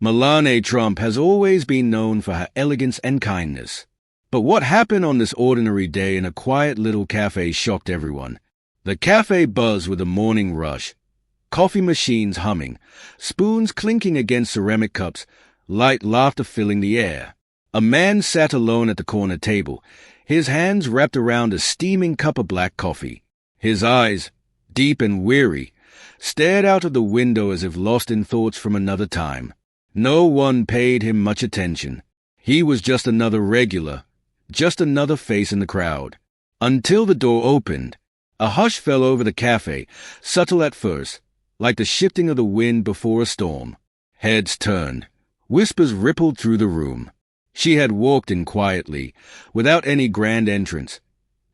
Melania Trump has always been known for her elegance and kindness. But what happened on this ordinary day in a quiet little cafe shocked everyone. The cafe buzzed with a morning rush. Coffee machines humming, spoons clinking against ceramic cups, light laughter filling the air. A man sat alone at the corner table, his hands wrapped around a steaming cup of black coffee. His eyes, deep and weary, stared out of the window as if lost in thoughts from another time. No one paid him much attention. He was just another regular, just another face in the crowd. Until the door opened. A hush fell over the cafe, subtle at first, like the shifting of the wind before a storm. Heads turned. Whispers rippled through the room. She had walked in quietly, without any grand entrance,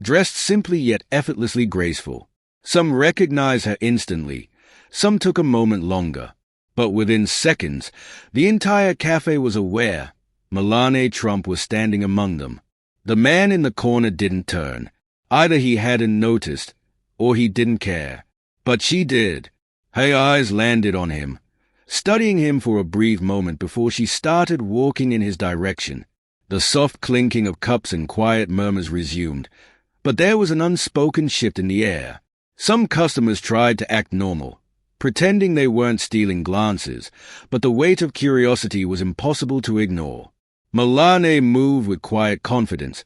dressed simply yet effortlessly graceful. Some recognized her instantly, some took a moment longer. But within seconds, the entire cafe was aware Melania Trump was standing among them. The man in the corner didn't turn. Either he hadn't noticed, or he didn't care. But she did. Her eyes landed on him, studying him for a brief moment before she started walking in his direction. The soft clinking of cups and quiet murmurs resumed, but there was an unspoken shift in the air. Some customers tried to act normal, pretending they weren't stealing glances, but the weight of curiosity was impossible to ignore. Melania moved with quiet confidence,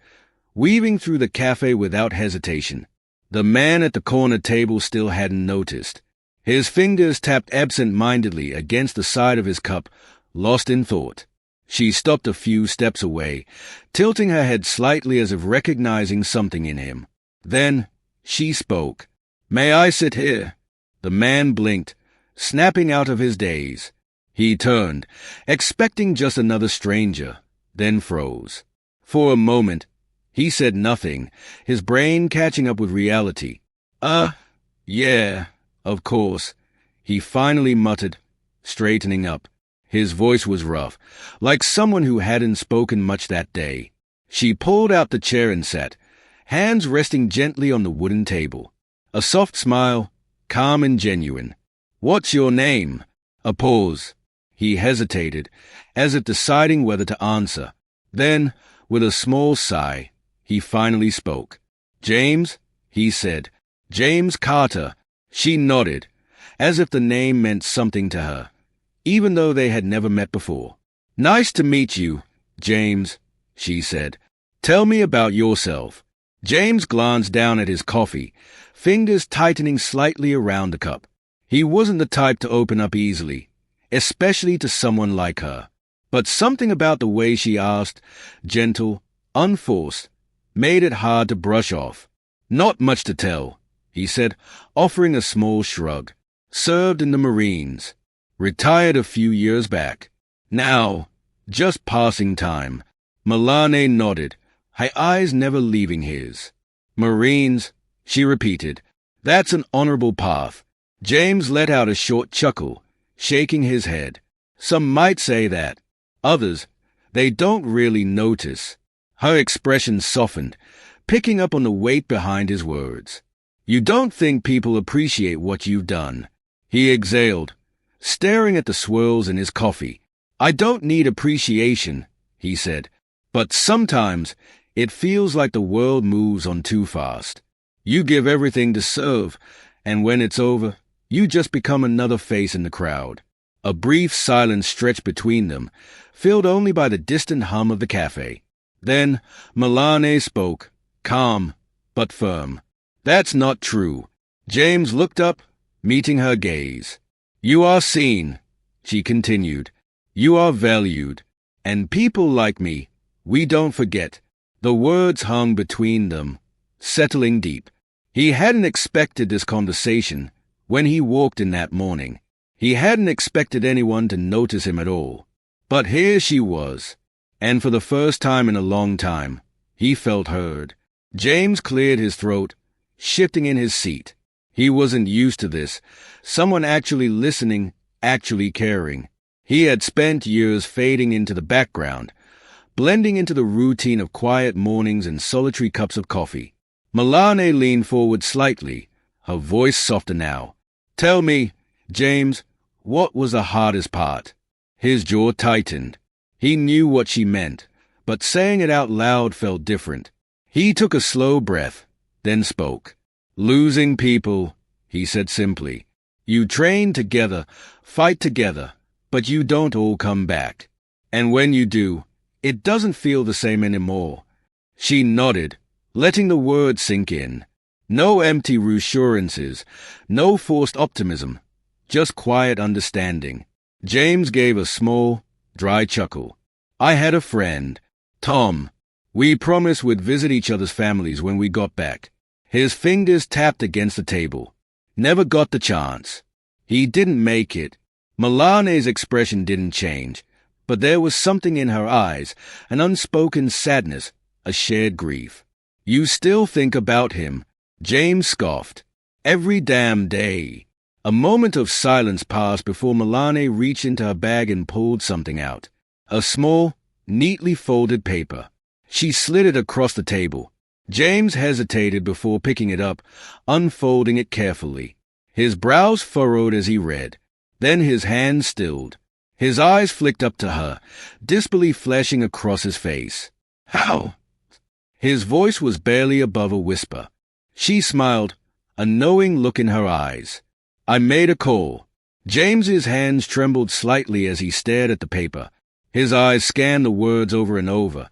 weaving through the cafe without hesitation. The man at the corner table still hadn't noticed. His fingers tapped absent-mindedly against the side of his cup, lost in thought. She stopped a few steps away, tilting her head slightly as if recognizing something in him. Then she spoke. "May I sit here?" The man blinked, snapping out of his daze. He turned, expecting just another stranger, then froze. For a moment, he said nothing, his brain catching up with reality. Yeah, of course," he finally muttered, straightening up. His voice was rough, like someone who hadn't spoken much that day. She pulled out the chair and sat, hands resting gently on the wooden table. A soft smile, calm and genuine. "What's your name?" A pause. He hesitated, as if deciding whether to answer. Then, with a small sigh, he finally spoke. "James," he said. "James Carter." She nodded, as if the name meant something to her, even though they had never met before. "Nice to meet you, James," she said. "Tell me about yourself." James glanced down at his coffee, fingers tightening slightly around the cup. He wasn't the type to open up easily, especially to someone like her. But something about the way she asked, gentle, unforced, made it hard to brush off. "Not much to tell," he said, offering a small shrug. "Served in the Marines. Retired a few years back. Now, just passing time." Melania nodded, her eyes never leaving his. "Marines," she repeated. "That's an honorable path." James let out a short chuckle, shaking his head. "Some might say that. Others, they don't really notice." Her expression softened, picking up on the weight behind his words. "You don't think people appreciate what you've done." He exhaled, staring at the swirls in his coffee. "I don't need appreciation," he said, "but sometimes it feels like the world moves on too fast. You give everything to serve, and when it's over, you just become another face in the crowd." A brief silence stretched between them, filled only by the distant hum of the cafe. Then Melania spoke, calm but firm. "That's not true." James looked up, meeting her gaze. "You are seen," she continued. "You are valued. And people like me, we don't forget." The words hung between them, settling deep. He hadn't expected this conversation when he walked in that morning. He hadn't expected anyone to notice him at all. But here she was, and for the first time in a long time, he felt heard. James cleared his throat, shifting in his seat. He wasn't used to this, someone actually listening, actually caring. He had spent years fading into the background, blending into the routine of quiet mornings and solitary cups of coffee. Melania leaned forward slightly, her voice softer now. "Tell me, James, what was the hardest part?" His jaw tightened. He knew what she meant, but saying it out loud felt different. He took a slow breath, then spoke. "Losing people," he said simply. "You train together, fight together, but you don't all come back. And when you do, it doesn't feel the same anymore." She nodded, letting the words sink in. No empty reassurances, no forced optimism, just quiet understanding. James gave a small, dry chuckle. "I had a friend, Tom. We promised we'd visit each other's families when we got back." His fingers tapped against the table. "Never got the chance. He didn't make it." Melania's expression didn't change, but there was something in her eyes, an unspoken sadness, a shared grief. "You still think about him," James scoffed. "Every damn day." A moment of silence passed before Melania reached into her bag and pulled something out. A small, neatly folded paper. She slid it across the table. James hesitated before picking it up, unfolding it carefully. His brows furrowed as he read. Then his hand stilled. His eyes flicked up to her, disbelief flashing across his face. "How?" His voice was barely above a whisper. She smiled, a knowing look in her eyes. "I made a call." James's hands trembled slightly as he stared at the paper. His eyes scanned the words over and over,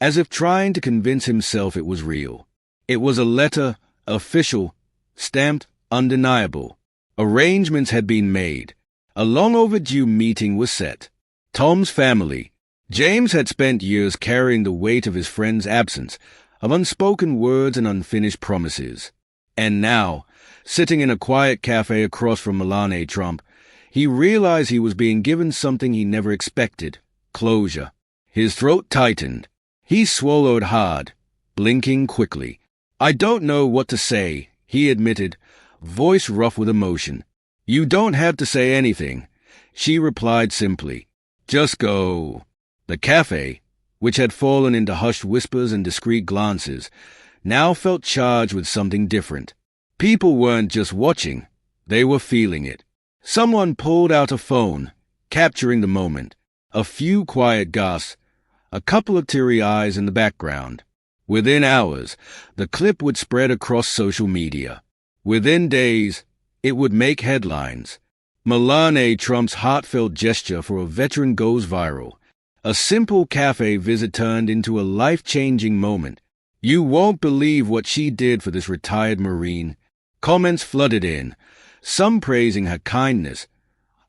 as if trying to convince himself it was real. It was a letter, official, stamped, undeniable. Arrangements had been made. A long-overdue meeting was set. Tom's family. James had spent years carrying the weight of his friend's absence, of unspoken words and unfinished promises. And now, sitting in a quiet cafe across from Melania Trump, he realized he was being given something he never expected: closure. His throat tightened. He swallowed hard, blinking quickly. "I don't know what to say," he admitted, voice rough with emotion. "You don't have to say anything," she replied simply. "Just go." The cafe, which had fallen into hushed whispers and discreet glances, now felt charged with something different. People weren't just watching, they were feeling it. Someone pulled out a phone, capturing the moment. A few quiet gasps, a couple of teary eyes in the background. Within hours, the clip would spread across social media. Within days, it would make headlines. Melania Trump's heartfelt gesture for a veteran goes viral. A simple cafe visit turned into a life-changing moment. "You won't believe what she did for this retired Marine." Comments flooded in, some praising her kindness,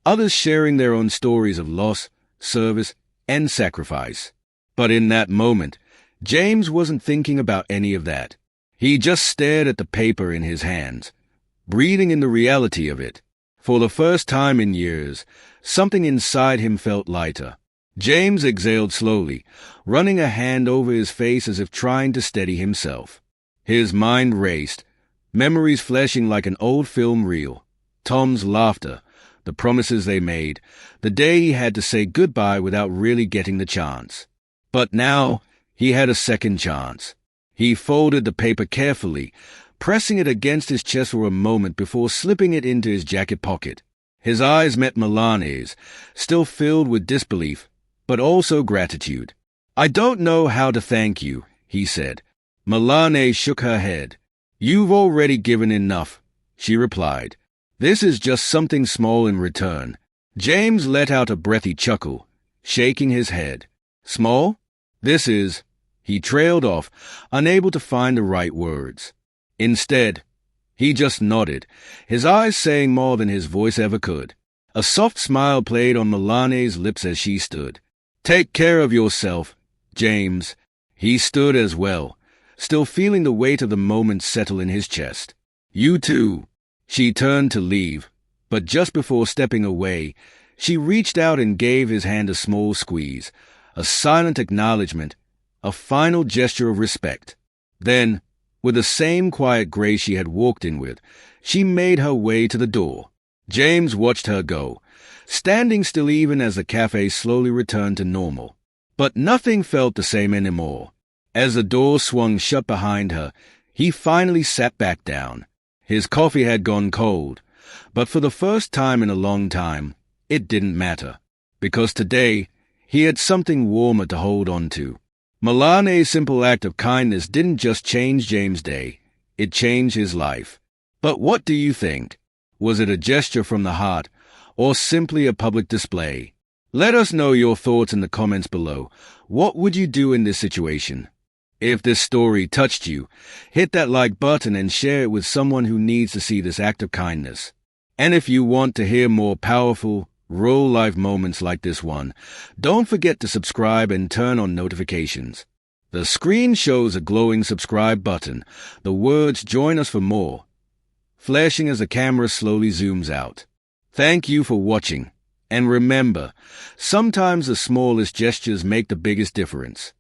others sharing their own stories of loss, service, and sacrifice. But in that moment, James wasn't thinking about any of that. He just stared at the paper in his hands, breathing in the reality of it. For the first time in years, something inside him felt lighter. James exhaled slowly, running a hand over his face as if trying to steady himself. His mind raced, memories flashing like an old film reel. Tom's laughter, the promises they made, the day he had to say goodbye without really getting the chance. But now, he had a second chance. He folded the paper carefully, pressing it against his chest for a moment before slipping it into his jacket pocket. His eyes met Melania's, still filled with disbelief, but also gratitude. "I don't know how to thank you," he said. Melania shook her head. "You've already given enough," she replied. "This is just something small in return." James let out a breathy chuckle, shaking his head. "Small? This is—" He trailed off, unable to find the right words. Instead, he just nodded, his eyes saying more than his voice ever could. A soft smile played on Melania's lips as she stood. "Take care of yourself, James." He stood as well, still feeling the weight of the moment settle in his chest. "You too." She turned to leave, but just before stepping away, she reached out and gave his hand a small squeeze, a silent acknowledgement, a final gesture of respect. Then, with the same quiet grace she had walked in with, she made her way to the door. James watched her go, standing still even as the cafe slowly returned to normal. But nothing felt the same anymore. As the door swung shut behind her, he finally sat back down. His coffee had gone cold, but for the first time in a long time, it didn't matter. because today he had something warmer to hold on to. Melania's simple act of kindness didn't just change James' day, it changed his life. But what do you think? Was it a gesture from the heart, or simply a public display? Let us know your thoughts in the comments below. What would you do in this situation? If this story touched you, hit that like button and share it with someone who needs to see this act of kindness. And if you want to hear more powerful, real-life moments like this one, don't forget to subscribe and turn on notifications. The screen shows a glowing subscribe button, the words "Join us for more," flashing as the camera slowly zooms out. Thank you for watching, and remember, sometimes the smallest gestures make the biggest difference.